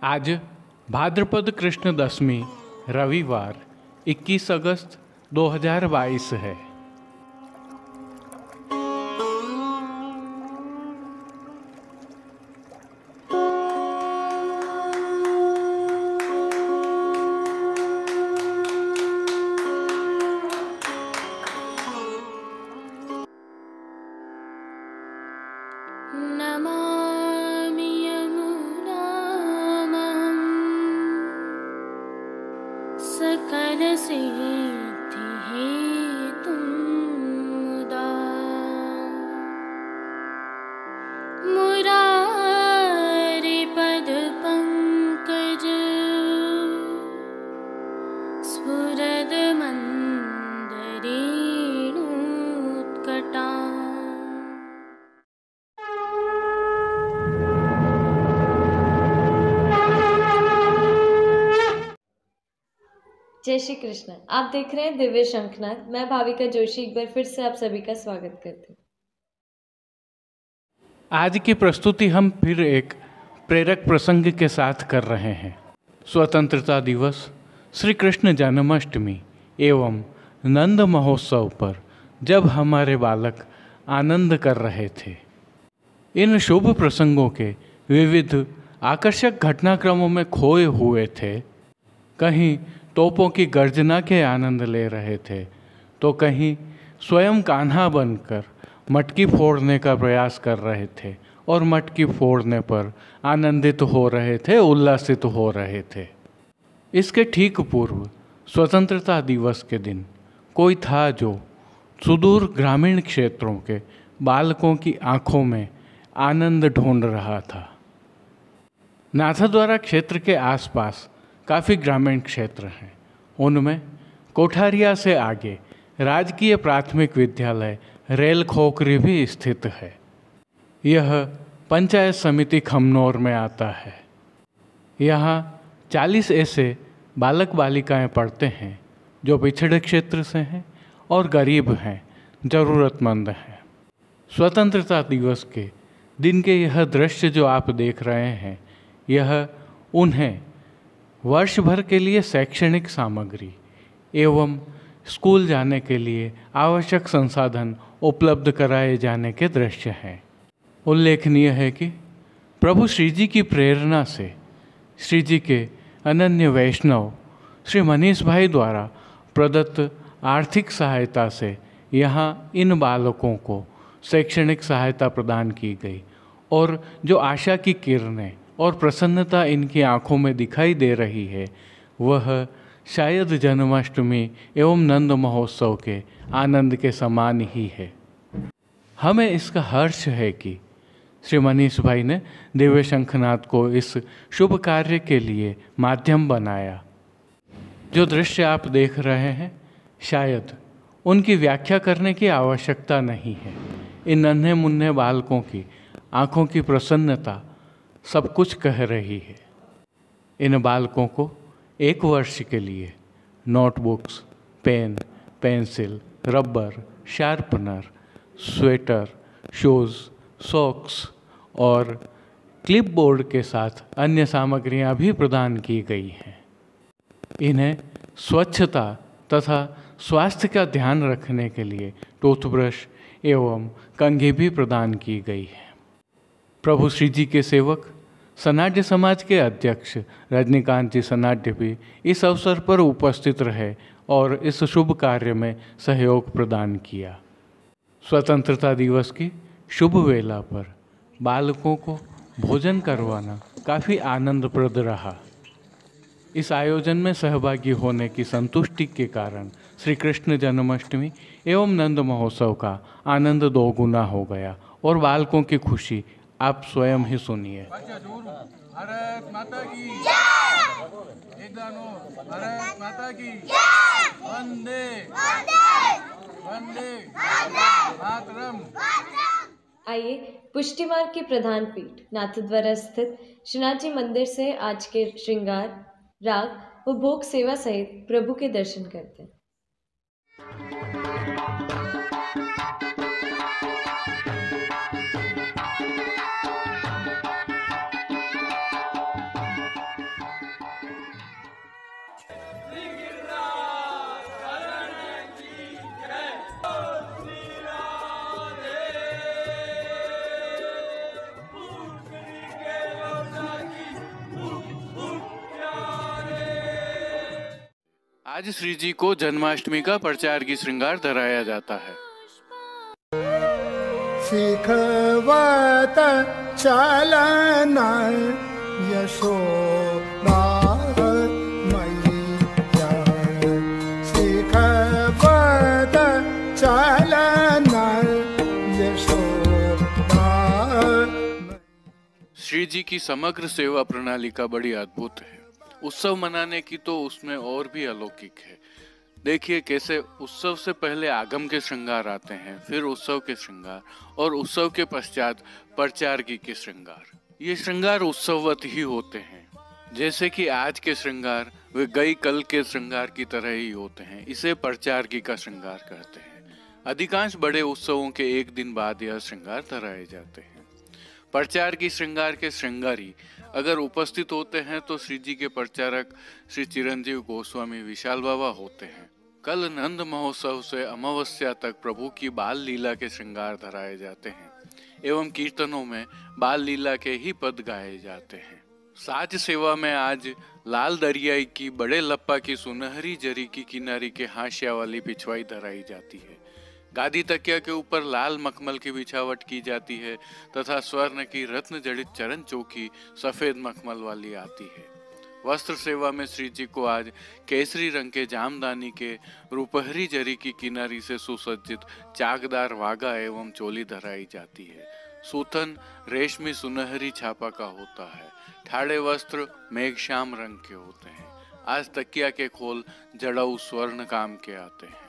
आज भाद्रपद कृष्ण दशमी रविवार 21 अगस्त 2022 है। नमामि यमुनामहं सकलसिद्धिहेतुं मुदा मुरारिपदपङ्कज स्फुरदमन्दरेणुत्कटा। जय श्री कृष्ण। आप देख रहे हैं दिव्य शंखनाद। मैं भाविका जोशी एक बार फिर से आप सभी का स्वागत करती हूँ। आज की प्रस्तुति हम फिर एक प्रेरक प्रसंग के साथ कर रहे हैं। स्वतंत्रता दिवस, श्री कृष्ण जन्माष्टमी एवं नंद महोत्सव पर जब हमारे बालक आनंद कर रहे थे, इन शुभ प्रसंगों के विविध आकर्षक घटनाक्रमों में खोए हुए थे। कहीं तोपों की गर्जना के आनंद ले रहे थे, तो कहीं स्वयं कान्हा बनकर मटकी फोड़ने का प्रयास कर रहे थे और मटकी फोड़ने पर आनंदित हो रहे थे, उल्लासित हो रहे थे। इसके ठीक पूर्व स्वतंत्रता दिवस के दिन कोई था जो सुदूर ग्रामीण क्षेत्रों के बालकों की आंखों में आनंद ढूंढ रहा था। नाथद्वारा क्षेत्र के आसपास काफ़ी ग्रामीण क्षेत्र हैं। उनमें कोठारिया से आगे राजकीय प्राथमिक विद्यालय रेल खोखरी भी स्थित है। यह पंचायत समिति खमनौर में आता है। यहाँ 40 ऐसे बालक बालिकाएं पढ़ते हैं जो पिछड़े क्षेत्र से हैं और गरीब हैं, ज़रूरतमंद हैं। स्वतंत्रता दिवस के दिन के यह दृश्य जो आप देख रहे हैं, यह उन्हें वर्ष भर के लिए शैक्षणिक सामग्री एवं स्कूल जाने के लिए आवश्यक संसाधन उपलब्ध कराए जाने के दृश्य हैं। उल्लेखनीय है कि प्रभु श्री जी की प्रेरणा से श्री जी के अनन्य वैष्णव श्री मनीष भाई द्वारा प्रदत्त आर्थिक सहायता से यहाँ इन बालकों को शैक्षणिक सहायता प्रदान की गई और जो आशा की किरणें और प्रसन्नता इनकी आँखों में दिखाई दे रही है, वह शायद जन्माष्टमी एवं नंद महोत्सव के आनंद के समान ही है। हमें इसका हर्ष है कि श्री मनीष भाई ने दिव्य शंखनाद को इस शुभ कार्य के लिए माध्यम बनाया। जो दृश्य आप देख रहे हैं, शायद उनकी व्याख्या करने की आवश्यकता नहीं है। इन नन्हे मुन्ने बालकों की आँखों की प्रसन्नता सब कुछ कह रही है। इन बालकों को 1 वर्ष के लिए notebooks, pen, pencil, rubber, sharpener, sweater, shoes, socks और क्लिपबोर्ड के साथ अन्य सामग्रियां भी प्रदान की गई हैं। इन्हें स्वच्छता तथा स्वास्थ्य का ध्यान रखने के लिए टूथब्रश एवं कंघी भी प्रदान की गई है। प्रभु श्री जी के सेवक सनाड्य समाज के अध्यक्ष रजनीकांत जी सनाड्य भी इस अवसर पर उपस्थित रहे और इस शुभ कार्य में सहयोग प्रदान किया। स्वतंत्रता दिवस की शुभ वेला पर बालकों को भोजन करवाना काफ़ी आनंदप्रद रहा। इस आयोजन में सहभागी होने की संतुष्टि के कारण श्री कृष्ण जन्माष्टमी एवं नंद महोत्सव का आनंद 2 गुना हो गया और बालकों की खुशी आप स्वयं ही सुनिए। भारत माता की जय। एक गानो भारत माता की जय। वंदे वंदे मातरम। आइए पुष्टि मार्ग की प्रधान पीठ नाथद्वारा स्थित श्रीनाथ जी मंदिर से आज के श्रृंगार, राग व भोग सेवा सहित प्रभु के दर्शन करते हैं। आज श्री जी को जन्माष्टमी का प्रचार की श्रृंगार धराया जाता है। शिखवत चलन यशोदा मैया, शिखवत चलन यशोदा। श्री जी की समग्र सेवा प्रणाली का बड़ी अद्भुत है। उत्सव मनाने की तो उसमें और भी अलौकिक है। देखिए कैसे उत्सव से पहले आगम के श्रृंगार आते हैं, फिर उत्सव के श्रृंगार, और उत्सव के पश्चात प्रचार की के श्रृंगार। ये श्रृंगार उत्सववत ही होते हैं। जैसे कि आज के श्रृंगार वे गई कल के श्रृंगार की तरह ही होते हैं। इसे प्रचार की का श्रृंगार कहते हैं। अधिकांश बड़े उत्सवों के एक दिन बाद यह श्रृंगार धराए जाते हैं। प्रचार की श्रृंगार के श्रृंगारी अगर उपस्थित होते हैं तो श्री जी के प्रचारक श्री चिरंजीव गोस्वामी विशाल बाबा होते हैं। कल नंद महोत्सव से अमावस्या तक प्रभु की बाल लीला के श्रृंगार धराए जाते हैं एवं कीर्तनों में बाल लीला के ही पद गाए जाते हैं। साज सेवा में आज लाल दरियाई की बड़े लप्पा की सुनहरी जरी की किनारी के हाशिया वाली पिछवाई धराई जाती है। गादी तकिया के ऊपर लाल मखमल की बिछावट की जाती है तथा स्वर्ण की रत्न जड़ित चरण चौकी सफेद मखमल वाली आती है। वस्त्र सेवा में श्री जी को आज केसरी रंग के जामदानी के रुपहरी जरी की किनारी से सुसज्जित चाकदार वागा एवं चोली धराई जाती है। सूथन रेशमी सुनहरी छापा का होता है। ठाड़े वस्त्र मेघश्याम रंग के होते हैं। आज तकिया के खोल जड़ाऊ स्वर्ण काम के आते हैं।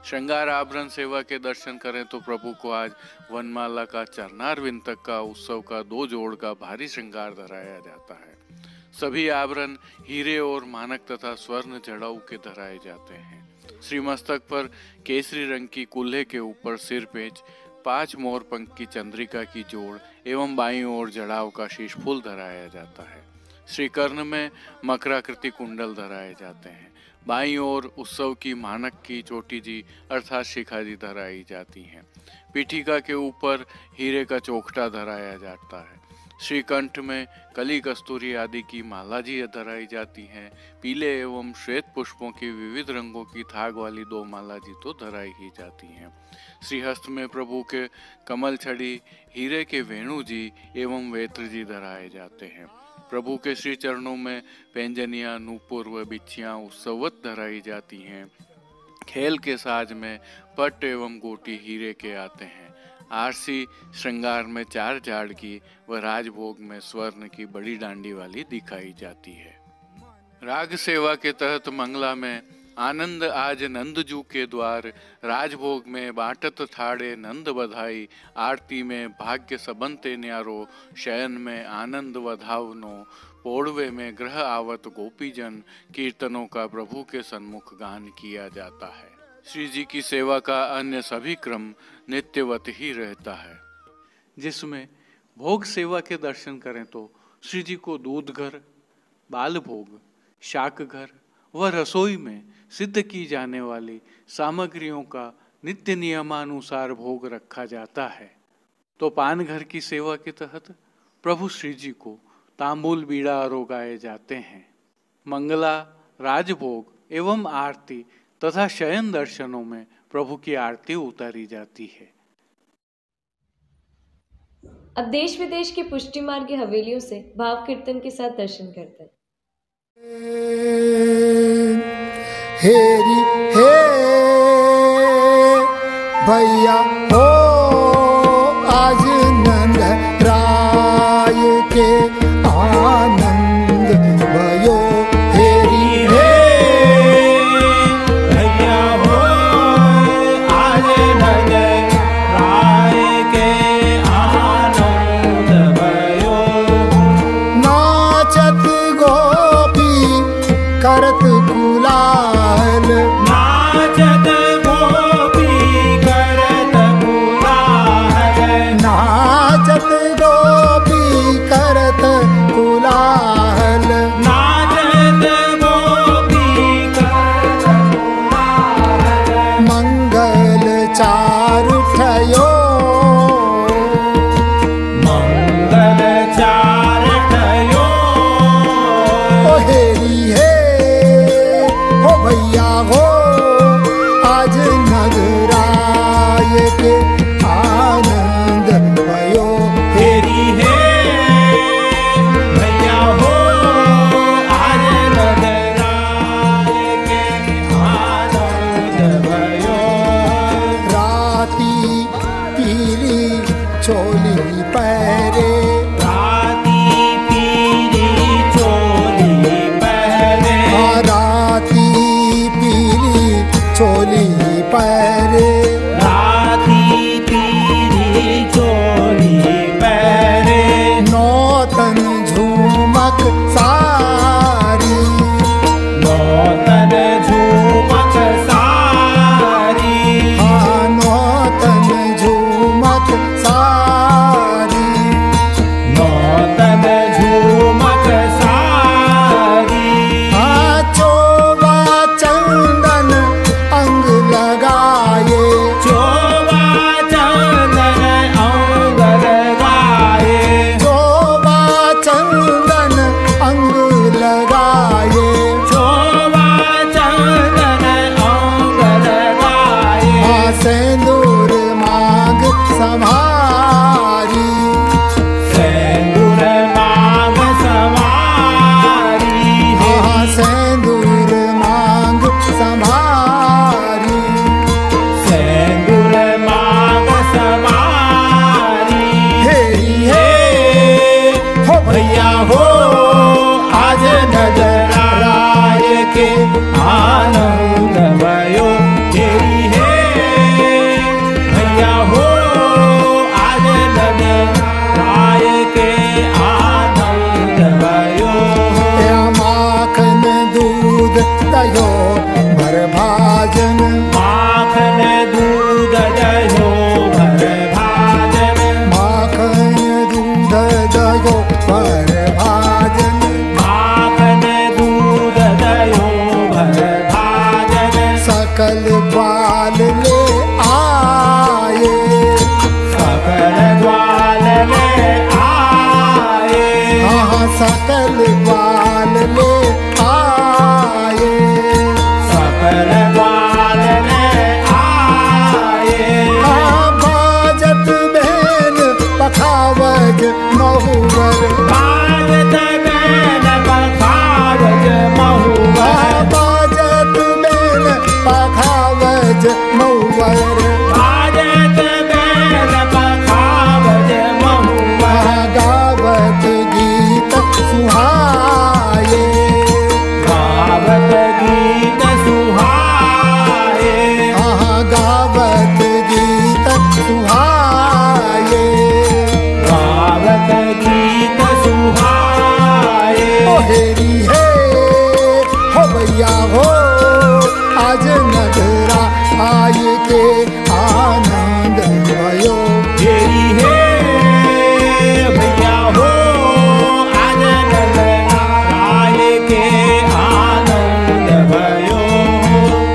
श्रृंगार आभरण सेवा के दर्शन करें तो प्रभु को आज वनमाला का चरनार विंतक का उत्सव का 2 जोड़ का भारी श्रृंगार धराया जाता है। सभी आभरण हीरे और मानक तथा स्वर्ण जड़ाऊ के धराए जाते हैं। श्री मस्तक पर केसरी रंग की कुल्हे के ऊपर सिर पेच, 5 मोर पंख की चंद्रिका की जोड़ एवं बाईं ओर जड़ाव का शीश फूल धराया जाता है। श्री कर्ण में मकराकृति कुंडल धराए जाते हैं। बाईं ओर उत्सव की मानक की चोटी जी अर्थात शिखा जी धराई जाती हैं। पीठिका के ऊपर हीरे का चोखटा धराया जाता है। श्रीकंठ में कली कस्तूरी आदि की माला जी धराई जाती हैं। पीले एवं श्वेत पुष्पों की विविध रंगों की थाग वाली 2 माला जी तो धराई ही जाती हैं। श्रीहस्त में प्रभु के कमल छड़ी हीरे के वेणु जी एवं वेत्र जी धराए जाते हैं। प्रभु के श्री चरणों में पैंजनिया, नूपुर व बिच्छियां उत्सवत धराई जाती हैं। खेल के साज में पट एवं गोटी हीरे के आते हैं। आरसी श्रृंगार में 4 झाड़ की व राजभोग में स्वर्ण की बड़ी डांडी वाली दिखाई जाती है। राग सेवा के तहत मंगला में आनंद आज नंदजू के द्वार, राजभोग में बाटत थाड़े नंद बधाई, आरती में भाग्य सबंते न्यारो, शयन में आनंद वधावनो, पोड़वे में ग्रह आवत गोपीजन, कीर्तनों का प्रभु के सन्मुख गान किया जाता है। श्री जी की सेवा का अन्य सभी क्रम नित्यवत ही रहता है, जिसमें भोग सेवा के दर्शन करें तो श्री जी को दूध घर, बाल भोग, शाक घर व रसोई में सिद्ध की जाने वाली सामग्रियों का नित्य नियमानुसार भोग रखा जाता है। तो पान घर की सेवा के तहत प्रभु श्री जी को तांबूल बीड़ा आरोगाए जाते हैं। मंगला, राजभोग एवं आरती तथा शयन दर्शनों में प्रभु की आरती उतारी जाती है। अब देश विदेश के पुष्टि मार्ग की हवेलियों से भाव कीर्तन के साथ दर्शन करते हैं। हेरी हे भैया हो आज नंद राय के आनंद भयो। हेरी हे भैया हो आज नंद राय के आनंद भयो। नाचत गोपी करत गुलाल, नाचत गोपी करत गुलाल, नाचत गोपी करत गुलाल, नाचत गोपी करत गुलाल। मंगल चारु ठयो, मंगल चार ठयो। ओ हेरी हे हो भैया हो ग्वाल ले आए, सकल ग्वाल ले आए। बाजत बहन पखावज महुवर, बाजत बहन पखावज महुवर, बाजत बहन पखावज महुवर, बाजत बहन पखावज महुवर। गावत गीत सुहाए, गावत गीत सुहाए, गावत गीत सुहाए। गावत गीत सुहाए। हेरी है हो भैया हो आज नगरा आए के आनंद भयो। तेरी है भैया हो आज नगराए के आनंद भयो।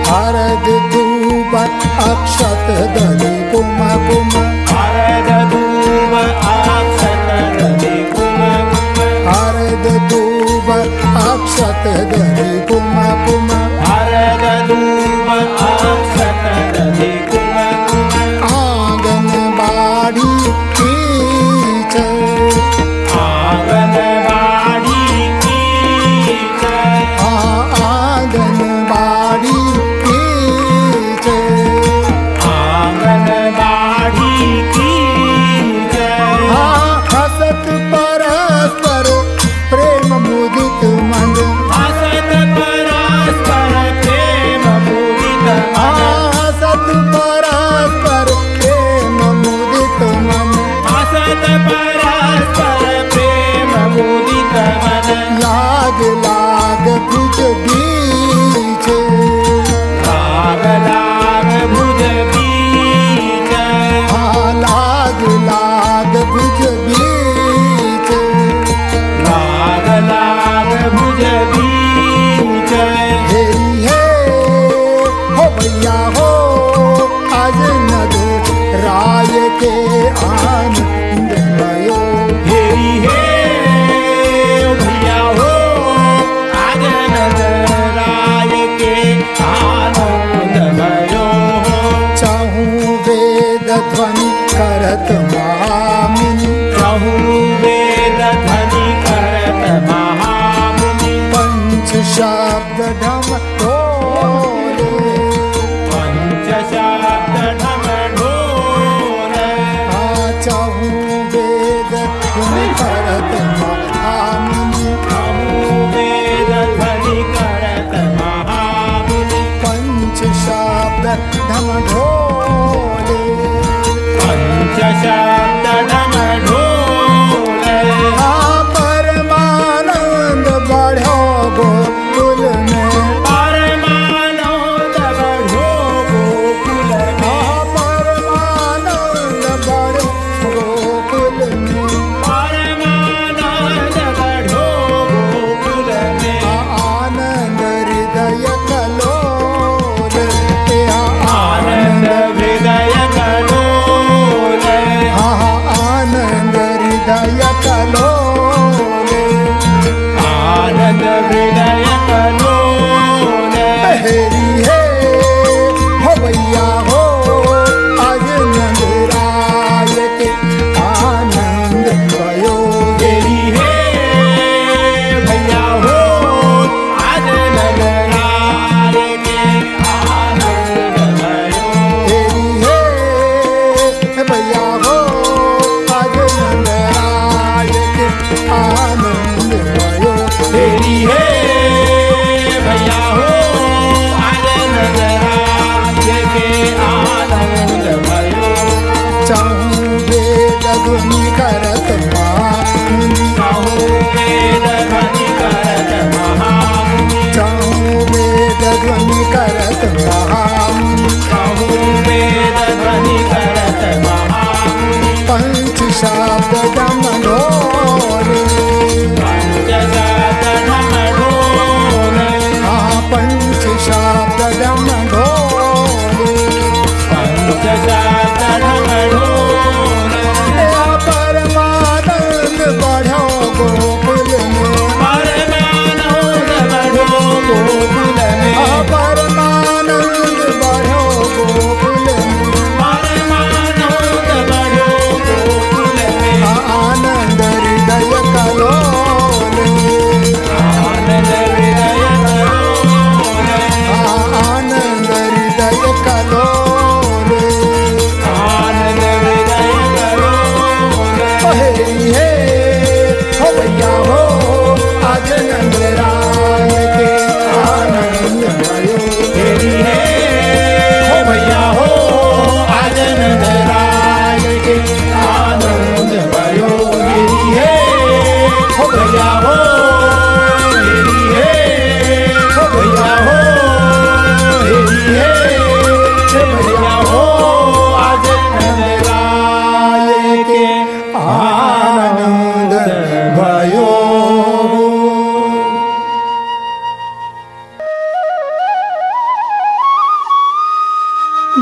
हरद दूब अक्षत दली कुम कुम, हरद दूब अक्षत दली कुम कुम, हरद दूब अक्षत दली कुम कुम। हरद दूब अक्षत दली कुम कुम। आंगन बाड़ी कीच, आंगन बाड़ी कीच, आंगन बाड़ी कीच। आंगन बाड़ी कीच। हसत परस्पर प्रेम मुदित मन, हसत परस्पर प्रेम मुदित मन। हसत परस्पर प्रेम मुदित मन। हसत परस्पर प्रेम मुदित मन। लाग लाग भुज बीच, लाग लाग भुज बीच। लाग लाग भुज बीच। लाग लाग भुज बीच। हेरी है हो भैया हो आज नगर राय के आनंद भयो। हेरी है भैया हो आज नगराय के आनंद भयो। चाहूं वेद ध्वनि करत महामुनि, कहूँ वेद ध्वनि करत महामुनि। पंच शब्द ढम ढोले, पंच शब्द ढम ढोले। चाहूं वेद ध्वनि करत महामुनि, कहूँ वेद ध्वनि करत महामुनि। पंच शब्द ढम ढोले। पंच शब्द ढम ढोले। परमानंद बढ़ो गोकुल में, परमानंद बढ़ो गोकुल में। परमानंद बढ़ो गोकुल में। परमानंद बढ़ो गोकुल में। आनंद हृदय कलोल, आनंद हृदय कलोल। आनंद हृदय कलोल। आनंद हृदय कलोल। हेरी है हो भैया हो आज नगराय के आनंद भयो। तेरी है भैया हो आज नगराय के आनंद भयो। हेरी है भैया हो आज नगराय के आनंद भयो। तेरी है भैया हो आज नगराय के आनंद भयो। चाहूं वेद ध्वनि करत महामुनि, कहूँ वेद ध्वनि करत महामुनि। चाहूं वेद ध्वनि करत महामुनि। कहूँ वेद ध्वनि करत महामुनि। पंच शब्द डम ढोले, पंच शब्द ढम ढोले। पंच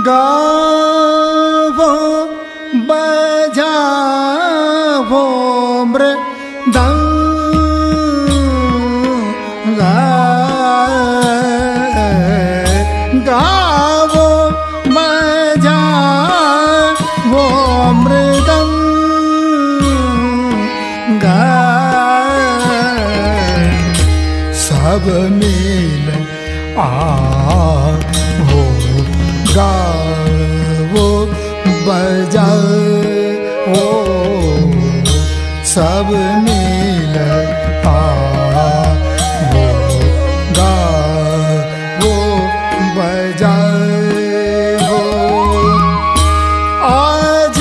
गावो बजावो मृदंग गावो बजावो मृदंग सब मिल आओ गावो बजाओ सब मिल आओ गावो बजाओ आज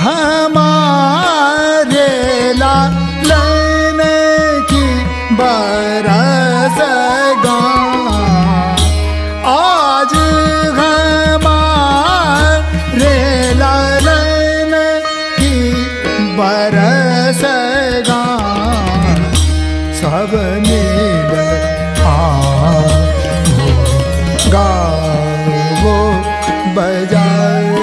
हमारे लालन की बरस आज हमारे लालन की बरसगा सब मिल आओ गावो बजाओ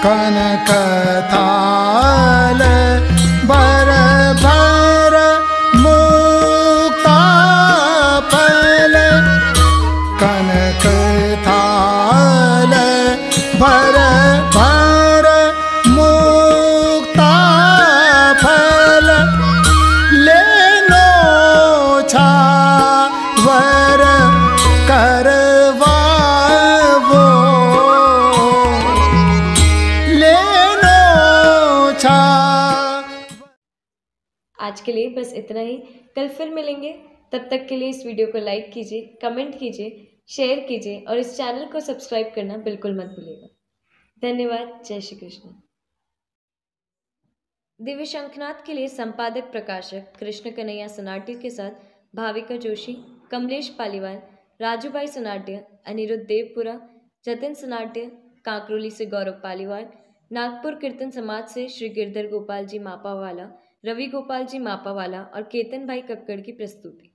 कनक थाल भर भर मुक्ता फल कनक थाल भर भर मुक्ता फल लेनो छावर करवावो आज के लिए बस इतना ही। कल फिर मिलेंगे, तब तक के लिए इस वीडियो को लाइक कीजिए, कमेंट कीजिए, शेयर कीजिए और इस चैनल को सब्सक्राइब करना बिल्कुल मत भूलिएगा। धन्यवाद। जय श्री कृष्ण। दिव्य शंखनाद के लिए संपादक प्रकाशक कृष्ण कन्हैया सनाट्य के साथ भाविका जोशी, कमलेश पालीवाल, राजू भाई सनाट्य, अनिरुद्ध देवपुरा, जतिन सनाट्य, कांकरोली से गौरव पालीवाल, नागपुर कीर्तन समाज से श्री गिरधर गोपाल जी मापावाला, रवि गोपाल जी मापावाला और केतन भाई कक्कड़ की प्रस्तुति।